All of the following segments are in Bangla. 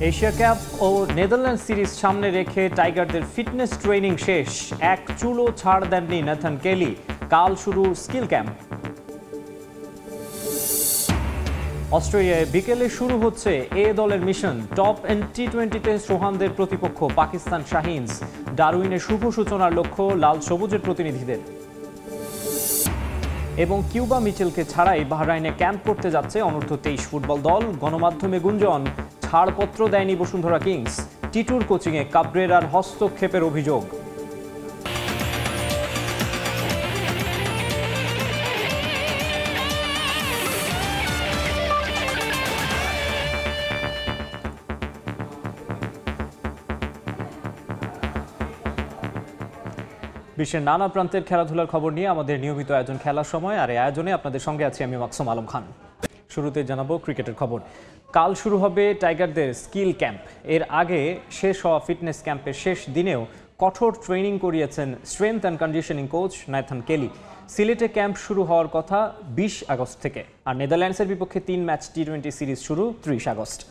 এশিয়া কাপ ও নেদারল্যান্ড সিরিজ সামনে রেখে টাইগারদের ফিটনেস ট্রেনিং শেষ। এক চুলও ছাড় দেননি ন্যাথান কেলি। কাল শুরু স্কিল ক্যাম্প। অস্ট্রেলিয়ায় বিকেলে শুরু হচ্ছে এ দলের মিশন। টপ এন্ড টি-20তে সোহানদের প্রতিপক্ষ পাকিস্তান শাহিনস। ডারউইনের শুভ সূচনার লক্ষ্য লাল সবুজের প্রতিনিধিদের। এবং কিউবা মিচেলকে ছাড়াই বাহরাইনে ক্যাম্প করতে যাচ্ছে অনূর্ধ্ব-23 ফুটবল দল। গণমাধ্যমে গুঞ্জন, ছাড়পত্র দেয়নি বসুন্ধরা কিংস। টিটুর কোচিংয়ে কাবরেরার হস্তক্ষেপের অভিযোগ। বিশ্বের নানা প্রান্তের খেলাধুলার খবর নিয়ে আমাদের নিয়মিত আয়োজন খেলার সময়, আর এই আয়োজনে আপনাদের সঙ্গে আছি আমি মাকসুম আলম খান। শুরুতে জানাবো ক্রিকেটের খবর। কাল শুরু হবে টাইগারদের স্কিল ক্যাম্প। এর আগে শেষ হওয়া ফিটনেস ক্যাম্পের শেষ দিনেও কঠোর ট্রেনিং করিয়েছেন strength and conditioning coach Nathan Kelly. সিলেটে ক্যাম্প শুরু হওয়ার কথা 20 আগস্ট থেকে, আর নেদারল্যান্ডসের বিপক্ষে 3 ম্যাচ টি-20 সিরিজ শুরু 30 আগস্ট।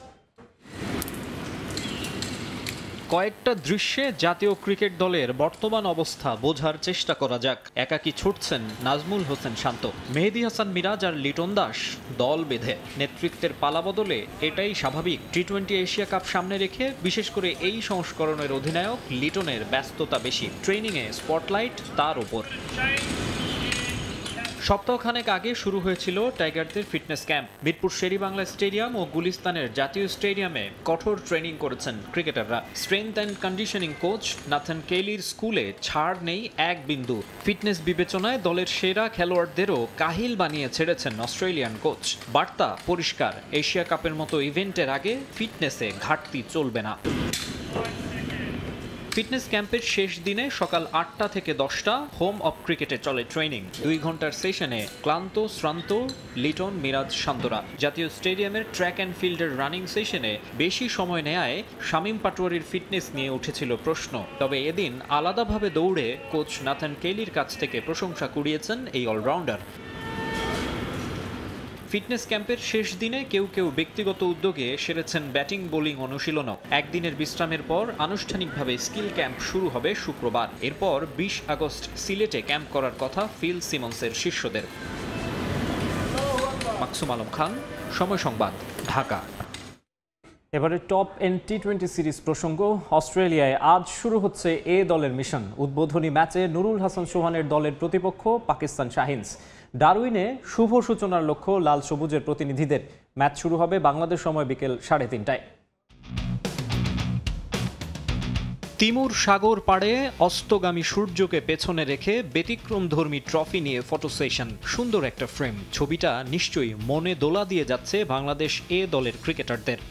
কয়েকটা দৃশ্যে জাতীয় ক্রিকেট দলের বর্তমান অবস্থা বোঝার চেষ্টা করা যাক। একাকী ছুটছেন নাজমুল হোসেন শান্ত, মেহেদী হাসান মিরাজ আর লিটন দাস দল বেঁধে। নেতৃত্বের পালা বদলে এটাই স্বাভাবিক। টি-20 এশিয়া কাপ সামনে রেখে বিশেষ করে এই সংস্করণের অধিনায়ক লিটনের ব্যস্ততা বেশি। ট্রেনিংয়ে স্পটলাইট তার ওপর। সপ্তাহখানেক আগে শুরু হয়েছিল টাইগারদের fitness camp. Mirpur Sher-e-Bangla stadium ও গুলিস্তানের জাতীয় স্টেডিয়ামে কঠোর ট্রেনিং করেছেন ক্রিকেটাররা। Strength and conditioning coach Nathan কেলির স্কুলে ছাড় নেই এক বিন্দু। ফিটনেস বিবেচনায় দলের সেরা খেলোয়াড়দেরও কাহিল বানিয়ে ছেড়েছেন অস্ট্রেলিয়ান কোচ। বার্তা পরিষ্কার, এশিয়া কাপের মতো ইভেন্টের আগে ফিটনেসে ঘাটতি চলবে না। ফিটনেস ক্যাম্পের শেষ দিনে সকাল 8টা থেকে 10টা হোম অফ ক্রিকেটে চলে ট্রেনিং। 2 ঘন্টার সেশনে ক্লান্ত শ্রান্ত লিটন, মিরাজ, শান্তরা। জাতীয় স্টেডিয়ামের ট্র্যাক অ্যান্ড ফিল্ডের রানিং সেশনে বেশি সময় নেয় শামীম পাটোয়ারির ফিটনেস নিয়ে উঠেছিল প্রশ্ন। তবে এদিন আলাদাভাবে দৌড়ে কোচ নাথান কেলির কাছ থেকে প্রশংসা কুড়িয়েছেন এই অলরাউন্ডার। ফিটনেস ক্যাম্পের শেষ দিনে কেউ কেউ ব্যক্তিগত উদ্যোগে সেরেছেন ব্যাটিং বোলিং অনুশীলনও। একদিনের বিশ্রামের পর আনুষ্ঠানিকভাবে স্কিল ক্যাম্প শুরু হবে শুক্রবার। এরপর 20 আগস্ট সিলেটে ক্যাম্প করার কথা ফিল সিমন্সের শিষ্যদের। মাকসুম আলম খান, সময় সংবাদ, ঢাকা। এবারে টপ এন্ড টি-20 সিরিজ প্রসঙ্গ। অস্ট্রেলিয়ায় আজ শুরু হচ্ছে এ দলের মিশন। উদ্বোধনী ম্যাচে নুরুল হাসান সোহানের দলের প্রতিপক্ষ পাকিস্তান শাহিনস। ডারউইনে শুভ সূচনার লক্ষ্য লাল সবুজের প্রতিনিধিদের। ম্যাচ শুরু হবে বাংলাদেশ সময় বিকেল 3:30টায়। তিমুর সাগর পাড়ে অস্তগামী সূর্যকে পেছনে রেখে ব্যতিক্রমধর্মী ট্রফি নিয়ে ফটো সেশন। সুন্দর একটা ফ্রেম। ছবিটা নিশ্চয়ই মনে দোলা দিয়ে যাচ্ছে বাংলাদেশ এ দলের ক্রিকেটারদের।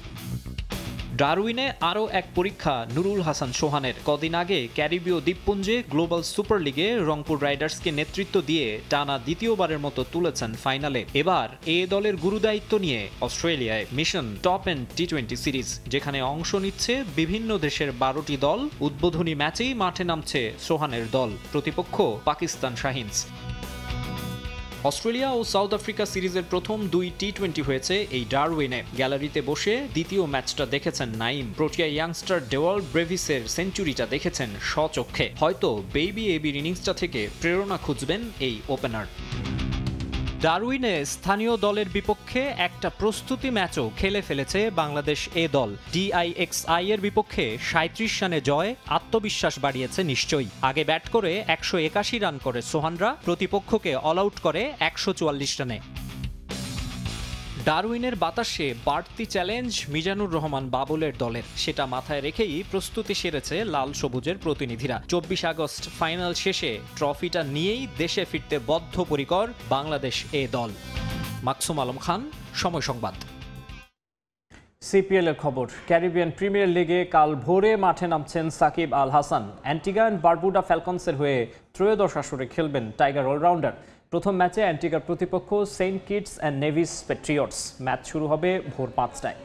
ডারউইনে আরও এক পরীক্ষা নুরুল হাসান সোহানের। কদিন আগে ক্যারিবীয় দ্বীপপুঞ্জে গ্লোবাল সুপার লিগে রংপুর রাইডার্সকে নেতৃত্ব দিয়ে টানা দ্বিতীয়বারের মতো তুলেছেন ফাইনালে। এবার এ দলের গুরুদায়িত্ব নিয়ে অস্ট্রেলিয়ায় মিশন টপ এন্ড টি-20 সিরিজ, যেখানে অংশ নিচ্ছে বিভিন্ন দেশের 12টি দল। উদ্বোধনী ম্যাচেই মাঠে নামছে সোহানের দল, প্রতিপক্ষ পাকিস্তান শাহিনস। অস্ট্রেলিয়া ও সাউথ আফ্রিকা সিরিজের প্রথম 2 টি-20 হয়েছে এই ডারউইনে। গ্যালারিতে বসে দ্বিতীয় ম্যাচটা দেখেছেন নাইম। প্রোটিয়া ইয়াংস্টার ডেওয়াল ব্রেভিসের সেঞ্চুরিটা দেখেছেন স্বচক্ষে। হয়তো বেবি এবির ইনিংসটা থেকে প্রেরণা খুঁজবেন এই ওপেনার। ডারউইনে স্থানীয় দলের বিপক্ষে একটা প্রস্তুতি ম্যাচও খেলে ফেলেছে বাংলাদেশ এ দল। DIXI এর বিপক্ষে 37 রানে জয় আত্মবিশ্বাস বাড়িয়েছে নিশ্চয়ই। আগে ব্যাট করে 181 রান করে সোহানরা প্রতিপক্ষকে অল আউট করে 144 রানে। ডারউইনের বাতাসে বাড়তি চ্যালেঞ্জ মিজানুর রহমান বাবুলের দলের। সেটা মাথায় রেখেই প্রস্তুতি সেরেছে লাল সবুজের প্রতিনিধিরা। 24 আগস্ট ফাইনাল শেষে ট্রফিটা নিয়েই দেশে ফিরতে বদ্ধপরিকর বাংলাদেশ এ দল। মাকসুম আলম খান, সময় সংবাদ। সিপিএল এর খবর। ক্যারিবিয়ান প্রিমিয়ার লিগে কাল ভোরে মাঠে নামছেন Shakib Al Hasan. Antigua and Barbuda ফ্যালকনসের হয়ে ত্রয়োদশ আসরে খেলবেন টাইগার অলরাউন্ডার। প্রথম ম্যাচে অ্যান্টিগার প্রতিপক্ষ Saint Kitts and Nevis Patriots. Match শুরু হবে ভোর 5টায়।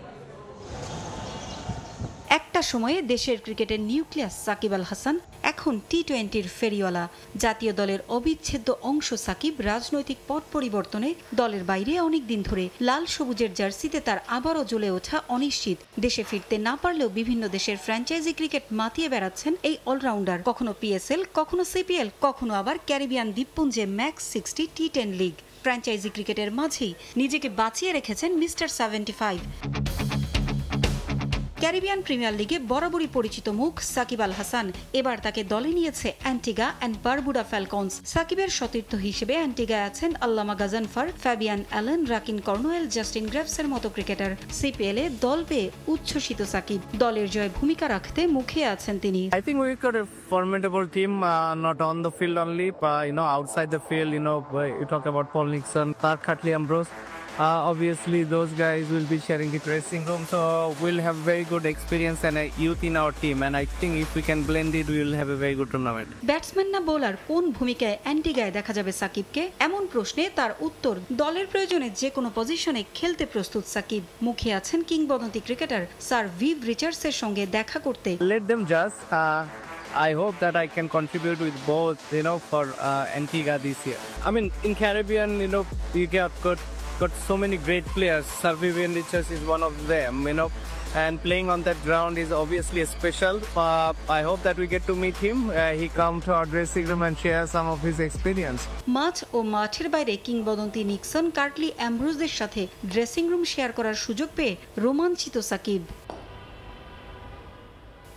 একটা সময়ে দেশের ক্রিকেটের নিউক্লিয়াস সাকিব আল হাসান এখন টি-20-র ফেরিওয়ালা। জাতীয় দলের অবিচ্ছেদ্য অংশ সাকিব রাজনৈতিক পট পরিবর্তনে দলের বাইরে অনেকদিন ধরে। লাল সবুজের জার্সিতে তার আবারও জ্বলে ওঠা অনিশ্চিত। দেশে ফিরতে না পারলেও বিভিন্ন দেশের ফ্র্যাঞ্চাইজি ক্রিকেট মাতিয়ে বেড়াচ্ছেন এই অলরাউন্ডার। কখনো পিএসএল, কখনো সিপিএল, কখনো আবার ক্যারিবিয়ান দ্বীপপুঞ্জে ম্যাক্স 60 টি10 লিগ। ফ্র্যাঞ্চাইজি ক্রিকেটের মাঝেই নিজেকে বাঁচিয়ে রেখেছেন মিস্টার 75। ক্যারিবিয়ান প্রিমিয়ার লিগে বরাবরই পরিচিত মুখ সাকিব আল হাসান। এবার তাকে দলে নিয়েছে অ্যান্টিগা অ্যান্ড বারবুডা ফ্যালকনস। সাকিবের সতীর্থ হিসেবে অ্যান্টিগায় আছেন Allama Ghazanfar, Fabian Allen, Rahkeem Cornwall, Justin গ্রেভসের মতো ক্রিকেটার। সিপিএল এ দল পেয়ে উচ্ছ্বসিত সাকিব। দলের জয়ে ভূমিকা রাখতে মুখিয়ে আছেন তিনি। I think we got a formidable team, not on the field only, but outside the field. You talk about Paul Nixon, Clark Hartley, Ambrose. Obviously, those guys will be sharing the dressing room, so we'll have very good experience and a youth in our team. And I think if we can blend it, we will have a very good tournament. Batsman না বোলার, কোন ভূমিকায় অ্যান্টিগায় দেখা যাবে সাকিবকে? এমন প্রশ্নে তার উত্তর, দলের প্রয়োজনে যে কোনো পজিশনে খেলতে প্রস্তুত সাকিব। মুখে আছেন কিংবদন্তি ক্রিকেটার স্যার ভিভ রিচার্ডসের সঙ্গে দেখা করতে। Let them just. I hope that I can contribute with both, for Antigua this year. I mean, in Caribbean, you got so many great players. Sir Vivian Richards is one of them, and playing on that ground is obviously special. I hope that we get to meet him. He come to our dressing room and share some of his experience. মাঠ ও মাঠের বাইরে কিংবদন্তি নিক্সন, কার্টলি, অ্যামব্রোজদের সাথে ড্রেসিং রুম শেয়ার করার সুযোগ পেয়ে রোমাঞ্চিত সাকিব।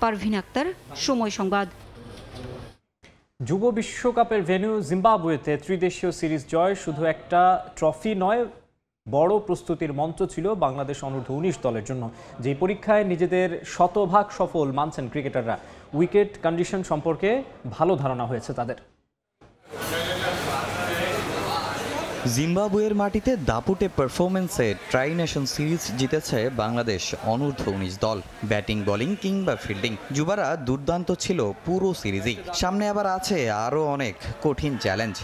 পারভিন আক্তার, সময় সংবাদ। যুব বিশ্বকাপের ভেন্যু জিম্বাবুয়েতে ত্রিদেশীয় সিরিজ জয় শুধু একটা ট্রফি নয়, বড় প্রস্তুতির মঞ্চ ছিল বাংলাদেশ অনূর্ধ্ব-19 দলের জন্য। যেই পরীক্ষায় নিজেদের শতভাগ সফল মানছেন ক্রিকেটাররা। উইকেট কন্ডিশন সম্পর্কে ভালো ধারণা হয়েছে তাদের। জিম্বাবুয়ের মাটিতে দাপুটে পারফরমেন্সে ট্রাই নেশন সিরিজ জিতেছে বাংলাদেশ অনূর্ধ্ব-19 দল। ব্যাটিং, বোলিং কিংবা ফিল্ডিং, যুবারা দুর্দান্ত ছিল পুরো সিরিজেই। সামনে আবার আছে আরও অনেক কঠিন চ্যালেঞ্জ।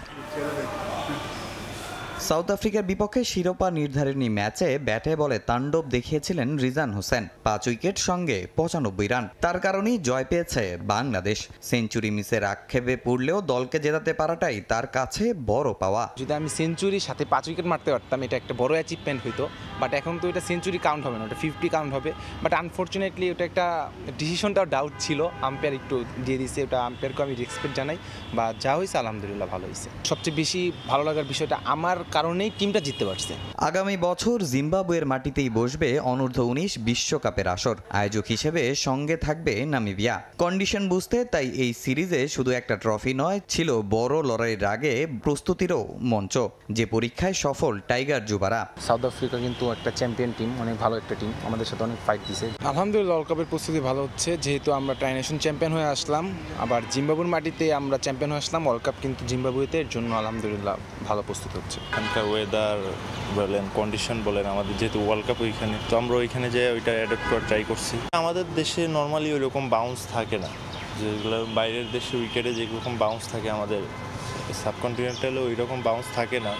সাউথ আফ্রিকার বিপক্ষে শিরোপা নির্ধারণী ম্যাচে ব্যাটে বলে তাণ্ডব দেখিয়েছিলেন রিজান হোসেন। 5 উইকেট সঙ্গে 95 রান। তার কারণেই জয় পেয়েছে বাংলাদেশ। সেঞ্চুরি মিসের আক্ষেপে পড়লেও দলকে জেতাতে পারাটাই তার কাছে বড় পাওয়া। যদি আমি সেঞ্চুরির সাথে 5 উইকেট মারতে পারতাম, এটা একটা বড় অ্যাচিভমেন্ট হইতো। বাট এখন তো এটা সেঞ্চুরি কাউন্ট হবে না, ওটা 50 কাউন্ট হবে। বাট আনফর্চুনেটলি ওটা একটা ডিসিশনটাও ডাউট ছিল, আম্পায়ার একটু দিয়ে দিয়েছে। ওটা আম্পায়ারকে আমি রেসপেক্ট জানাই। বা যা হয়েছে আলহামদুলিল্লাহ ভালো হয়েছে। সবচেয়ে বেশি ভালো লাগার বিষয়টা আমার কারণেই টিমটা জিততে পারছে। আগামী বছর জিম্বাবুয়ের মাটিতেই বসবে অনূর্ধ্ব-19 বিশ্বকাপের আসর। আয়োজক হিসেবে সঙ্গে থাকবে নামিবিয়া। কন্ডিশন বুঝতে তাই এই সিরিজে শুধু একটা ট্রফি নয়, ছিল বড় লড়াইয়ের আগে প্রস্তুতিরও মঞ্চ। যে পরীক্ষায় সফল টাইগার যুবারা। সাউথ আফ্রিকা কিন্তু একটা চ্যাম্পিয়ন টিম, অনেক ভালো একটা টিম, আমাদের সাথে অনেক ফাইট দিছে। আলহামদুলিল্লাহ ওয়ার্ল্ড কাপের প্রস্তুতি ভালো হচ্ছে, যেহেতু আমরা ট্রাই নেশন চ্যাম্পিয়ন হয়ে আসলাম। আবার জিম্বাবুয়ের মাটিতে আমরা চ্যাম্পিয়ন হয়ে আসলাম। ওয়ার্ল্ড কাপ কিন্তু জিম্বাবুয়েতে, এর জন্য আলহামদুলিল্লাহ ভালো প্রস্তুত হচ্ছে। এখানকার ওয়েদার বলেন, কন্ডিশন বলেন, আমাদের যেহেতু ওয়ার্ল্ড কাপ ওইখানে, তো আমরা ওইখানে যেয়ে ওইটা অ্যাডাপ্ট করার ট্রাই করছি। আমাদের দেশে নর্মালি ওই রকম বাউন্স থাকে না, যেগুলো বাইরের দেশে উইকেটে যেরকম বাউন্স থাকে, আমাদের সাবকন্টিনেন্টালে ওই রকম বাউন্স থাকে না।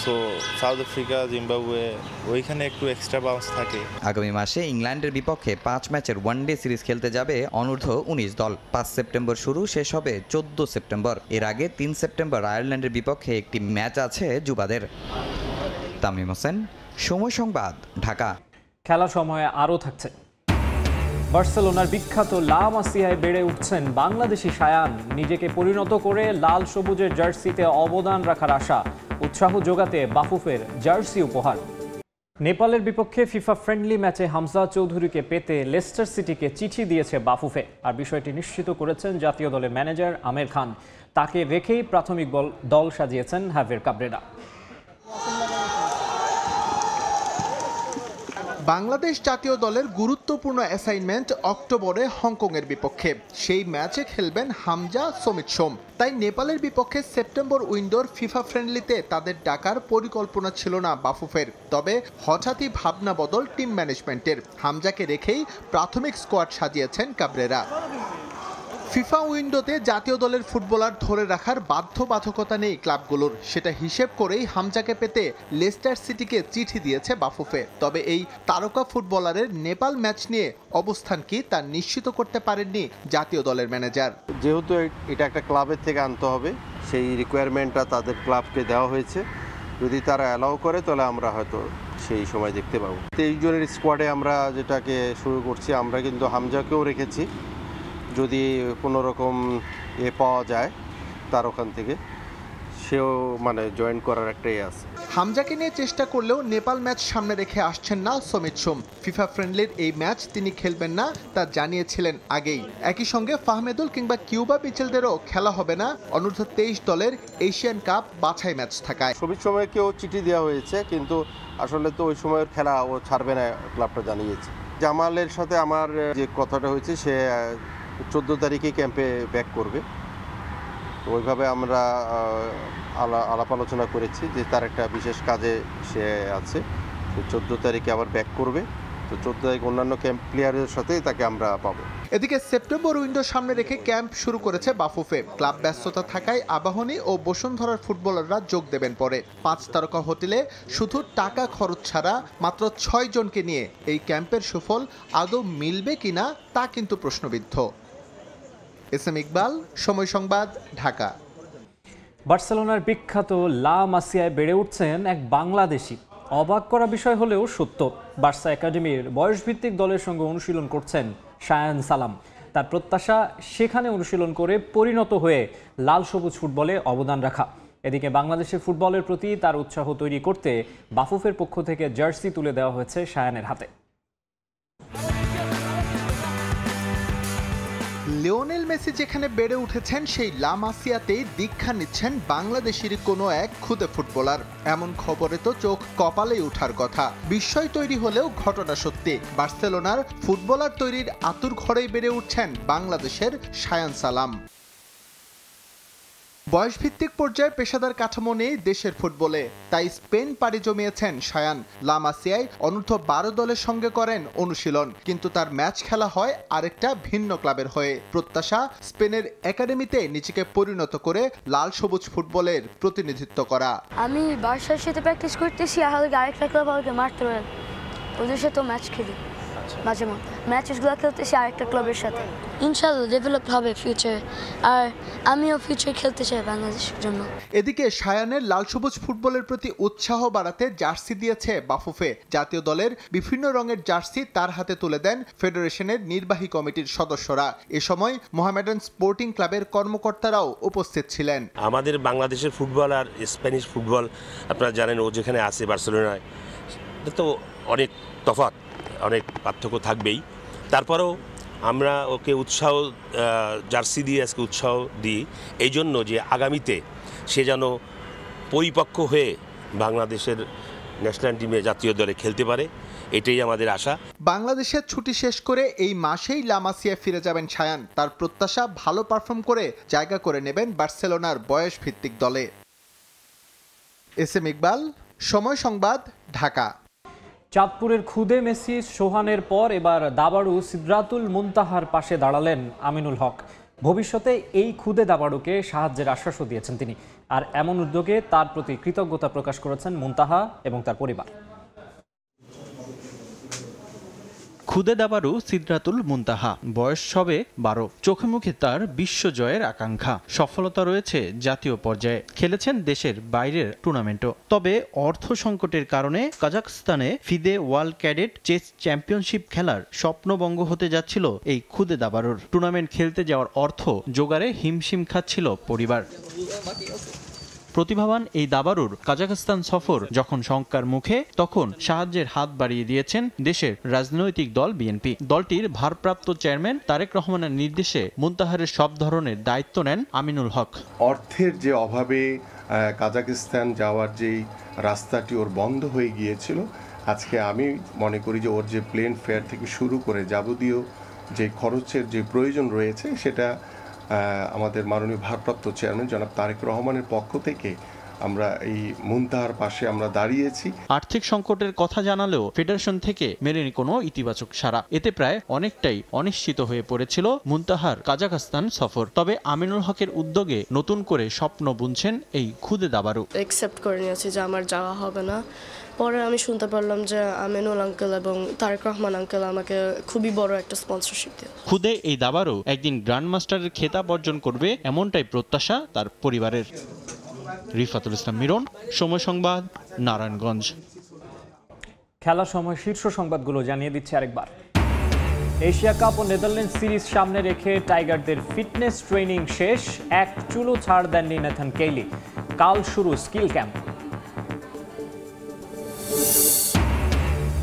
সো সাউথ আফ্রিকা, জিম্বাবুয়ে, ওইখানে একটু এক্সট্রা বাউন্স থাকে। আগামী মাসে ইংল্যান্ডের বিপক্ষে 5 ম্যাচের ওয়ানডে সিরিজ খেলতে যাবে অনূর্ধ্ব-19 দল। 5 সেপ্টেম্বর শুরু, শেষ হবে 14 সেপ্টেম্বর। এর আগে 3 সেপ্টেম্বর আয়ারল্যান্ডের বিপক্ষে একটি ম্যাচ আছে যুবাদের। তামিম হোসেন, সময় সংবাদ, ঢাকা। খেলার সময়ে আরও থাকছে। বার্সেলোনার বিখ্যাত লা মাসিয়ায় বেড়ে উঠছেন বাংলাদেশি শায়ান। নিজেকে পরিণত করে লাল সবুজের জার্সিতে অবদান রাখার আশা। উৎসাহ যোগাতে বাফুফের জার্সি উপহার। নেপালের বিপক্ষে ফিফা ফ্রেন্ডলি ম্যাচে হামজা চৌধুরীকে পেতে লেস্টার সিটিকে চিঠি দিয়েছে বাফুফে। আর বিষয়টি নিশ্চিত করেছেন জাতীয় দলের ম্যানেজার আমের খান। তাকে রেখেই প্রাথমিক দল সাজিয়েছেন হাভিয়ের কাব্রেরা। বাংলাদেশ জাতীয় দলের গুরুত্বপূর্ণ অ্যাসাইনমেন্ট অক্টোবরে হংকংয়ের বিপক্ষে। সেই ম্যাচে খেলবেন হামজা, সমিত সোম। তাই নেপালের বিপক্ষে সেপ্টেম্বর উইন্ডোর ফিফা ফ্রেন্ডলিতে তাদের ডাকার পরিকল্পনা ছিল না বাফুফের। তবে হঠাৎই ভাবনা বদল টিম ম্যানেজমেন্টের। হামজাকে রেখেই প্রাথমিক স্কোয়াড সাজিয়েছেন কাবরেরা। ফিফা উইন্ডোতে জাতীয় দলের ফুটবলার ধরে রাখার বাধ্যবাধকতা নেই ক্লাবগুলোর, সেটা হিসেব করেই হামজাকে পেতে লেস্টার সিটিকে চিঠি দিয়েছে বাফুফে। তবে এই তারকা ফুটবলারের নেপাল ম্যাচ নিয়ে অবস্থান কি তা নিশ্চিত করতে পারেননি জাতীয় দলের ম্যানেজার। যেহেতু এটা একটা ক্লাবের থেকে আনতে হবে, সেই রিকোয়ারমেন্টটা তাদের ক্লাবকে দেওয়া হয়েছে। যদি তারা অ্যালাউ করে তাহলে আমরা হয়তো সেই সময় দেখতে পাবো। 23 জনের স্কোয়াডে আমরা যেটাকে শুরু করছি, আমরা কিন্তু হামজাকেও রেখেছি, যদি কোনো রকম পাওয়া যায় তার ওখান থেকে, সেও জয়েন করার একটাই আছে। হামজাকে নিয়ে চেষ্টা করলেও নেপাল ম্যাচ সামনে রেখে আসছেন না সমিত সোম। ফিফা ফ্রেন্ডলির এই ম্যাচ তিনি খেলবেন না তা জানিয়েছিলেন আগেই। একই সঙ্গে ফাহমেদুল কিংবা কিউবা মিচেলদেরও খেলা হবে না অনূর্ধ্ব 23 দলের এশিয়ান কাপ বাছাই ম্যাচ থাকায়। সমিত সোমকেও চিঠি দেওয়া হয়েছে, কিন্তু আসলে তো ওই সময়ের খেলা ও ছাড়বে না, ক্লাবটা জানিয়েছে। জামালের সাথে আমার যে কথাটা হয়েছে, সে 14 তারিখে ক্যাম্পে ব্যাক করবে। ওইভাবে আমরা আলাপ আলোচনা করেছি যে তার একটা বিশেষ কাজে সে আছে, 14 তারিখে আবার ব্যাক করবে। তো 14 তারিখ অন্যান্য ক্যাম্প প্লেয়ারের সাথে তাকে আমরা পাবো। এদিকে সেপ্টেম্বর উইন্ডো সামনে রেখে ক্যাম্প শুরু করেছে বাফুফে। ক্লাব ব্যস্ততা থাকায় আবাহনী ও বসুন্ধরার ফুটবলাররা যোগ দেবেন পরে। 5 তারকা হোটেলে শুধু টাকা খরচ ছাড়া মাত্র 6 জনকে নিয়ে এই ক্যাম্পের সুফল আদৌ মিলবে কিনা তা কিন্তু প্রশ্নবিদ্ধ। এস এম ইকবাল, সময় সংবাদ, ঢাকা। বার্সেলোনার বিখ্যাত লা মাসিয়ায় বেড়ে উঠছেন এক বাংলাদেশি। অবাক করা বিষয় হলেও সত্য, বার্সা একাডেমির বয়সভিত্তিক দলের সঙ্গে অনুশীলন করছেন শায়ান সালাম। তার প্রত্যাশা সেখানে অনুশীলন করে পরিণত হয়ে লাল সবুজ ফুটবলে অবদান রাখা। এদিকে বাংলাদেশের ফুটবলের প্রতি তার উৎসাহ তৈরি করতে বাফুফের পক্ষ থেকে জার্সি তুলে দেওয়া হয়েছে শায়ানের হাতে। লিওনেল মেসি যেখানে বেড়ে উঠেছেন সেই লা মাসিয়াতেই দীক্ষা নিচ্ছেন বাংলাদেশের কোনো এক খুদে ফুটবলার। এমন খবরে তো চোখ কপালেই ওঠার কথা। বিস্ময় তৈরি হলেও ঘটনা সত্যি। বার্সেলোনার ফুটবলার তৈরির আতুর ঘরেই বেড়ে উঠছেন বাংলাদেশের শায়ান সালাম। বয়সভিত্তিক পর্যায়ে পেশাদার কাঠামো নেই দেশের ফুটবলে, তাই স্পেন পাড়ি জমিয়েছেন শায়ান। লা মাসিয়ায় অনূর্ধ্ব 12 দলের সঙ্গে করেন অনুশীলন, কিন্তু তার ম্যাচ খেলা হয় আরেকটা ভিন্ন ক্লাবের হয়ে। প্রত্যাশা স্পেনের একাডেমিতে নিজেকে পরিণত করে লাল সবুজ ফুটবলের প্রতিনিধিত্ব করা। আমি বার্সার সাথে প্র্যাকটিস করতেছি, আরেকটা ক্লাব আমাকে মারতে পারেন, ওদের সাথেও ম্যাচ খেলি মাঝে মধ্যে। ম্যাচেসগুলো খেলতেছি আরেকটা ক্লাবের সাথে, ইনশাআল্লাহ ডেভেলপ হবে ফিউচার, আর আমিও ফিউচার খেলতে চাই বাংলাদেশের জন্য। এদিকে শায়ানের লাল সবুজ ফুটবলের প্রতি উৎসাহ বাড়াতে জার্সি দিয়েছে বাফুফে। জাতীয় দলের বিভিন্ন রঙের জার্সি তার হাতে তুলে দেন ফেডারেশনের নির্বাহী কমিটির সদস্যরা। এ সময় মোহামেডান স্পোর্টিং ক্লাবের কর্মকর্তারাও উপস্থিত ছিলেন। আমাদের বাংলাদেশের ফুটবল আর স্প্যানিশ ফুটবল আপনারা জানেন, ও যেখানে আছে বার্সেলোনায়, তো অনেক তফাৎ, অনেক পার্থক্য থাকবেই। তারপরেও আমরা ওকে উৎসাহ, জার্সি দিয়ে আজকে উৎসাহ দিই এই জন্য যে আগামীতে সে যেন পরিপক্ক হয়ে বাংলাদেশের ন্যাশনাল টিমে জাতীয় দলে খেলতে পারে, এটাই আমাদের আশা। বাংলাদেশের ছুটি শেষ করে এই মাসেই লা মাসিয়া ফিরে যাবেন শায়ান। তার প্রত্যাশা ভালো পারফর্ম করে জায়গা করে নেবেন বার্সেলোনার বয়স ভিত্তিক দলে। এস এম ইকবাল, সময় সংবাদ, ঢাকা। চাঁদপুরের খুদে মেসি সোহানের পর এবার দাবাড়ু সিদরাতুল মুনতাহার পাশে দাঁড়ালেন আমিনুল হক। ভবিষ্যতে এই খুদে দাবাড়ুকে সাহায্যের আশ্বাসও দিয়েছেন তিনি। আর এমন উদ্যোগে তার প্রতি কৃতজ্ঞতা প্রকাশ করেছেন মুনতাহা এবং তার পরিবার। খুদে দাবাড়ু সিদরাতুল মুনতাহা, বয়স সবে 12। চোখে মুখে তার বিশ্বজয়ের আকাঙ্ক্ষা। সফলতা রয়েছে জাতীয় পর্যায়ে, খেলেছেন দেশের বাইরের টুর্নামেন্টও। তবে অর্থ সংকটের কারণে কাজাখস্তানে FIDE world cadet chess championship খেলার স্বপ্নভঙ্গ হতে যাচ্ছিল এই খুদে দাবাড়ুর। টুর্নামেন্ট খেলতে যাওয়ার অর্থ জোগাড়ে হিমশিম খাচ্ছিল পরিবার। প্রতিভাবান এই দাবাড়ুর কাজাখস্তান সফর যখন শঙ্কার মুখে, তখন সাহায্যের হাত বাড়িয়ে দিয়েছেন দেশের রাজনৈতিক দল বিএনপি। দলটির ভারপ্রাপ্ত চেয়ারম্যান তারেক রহমানের নির্দেশে মুনতাহারের সব ধরনের দায়িত্ব নেন আমিনুল হক। অর্থের যে অভাবে কাজাখস্তান যাওয়ার যেই রাস্তাটি ওর বন্ধ হয়ে গিয়েছিল, আজকে আমি মনে করি যে ওর যে প্লেন ফেয়ার থেকে শুরু করে যাবতীয় যে খরচের যে প্রয়োজন রয়েছে, সেটা আমাদের মাননীয় ভারপ্রাপ্ত চেয়ারম্যান জনাব তারেক রহমানের পক্ষ থেকে আমরা এই মুনতাহার পাশে আমরা দাঁড়িয়েছি। আর্থিক সংকটের কথা জানালেও ফেডারেশন থেকে মেলেনি কোনো ইতিবাচক সাড়া। এতে প্রায় অনেকটাই অনিশ্চিত হয়ে পড়েছিল মুনতাহার কাজাখস্তান সফর। তবে আমিনুল হকের উদ্যোগে নতুন করে স্বপ্ন বুনছেন এই খুদে দাবারু। অ্যাকসেপ্ট করে নিয়েছি যে আমার যাওয়া হবে না। পরে আমি শুনতে পারলাম যে আমিনুল আঙ্কেল এবং তারেক রহমান আঙ্কেল আমাকে খুবই বড় একটা স্পন্সরশিপ দেয়। খুদে এই দাবারও একদিন গ্র্যান্ডমাস্টারের খেতাব অর্জন করবে এমনটাই প্রত্যাশা তার পরিবারের। রিফাতুল ইসলাম মিরন, সময় সংবাদ, নারায়ণগঞ্জ। খেলার সময় শীর্ষ সংবাদগুলো জানিয়ে দিচ্ছে আরেকবার। এশিয়া কাপ ও নেদারল্যান্ডস সিরিজ সামনে রেখে টাইগারদের ফিটনেস ট্রেনিং শেষ। এক চুলো ছাড় দেননি নেথান কেইলি। কাল শুরু স্কিল ক্যাম্প।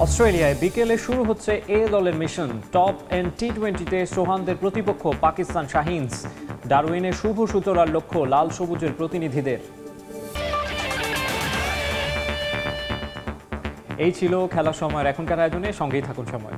অস্ট্রেলিয়ায় বিকেলে শুরু হচ্ছে এ দলের মিশন। টপ এন্ড টি20তে সোহানদের প্রতিপক্ষ পাকিস্তান শাহিনস। ডারউইনে শুভ সূচনার লক্ষ্য লাল সবুজের প্রতিনিধিদের। এই ছিল খেলার সময়ের এখনকার আয়োজনে। সঙ্গেই থাকুন সময়।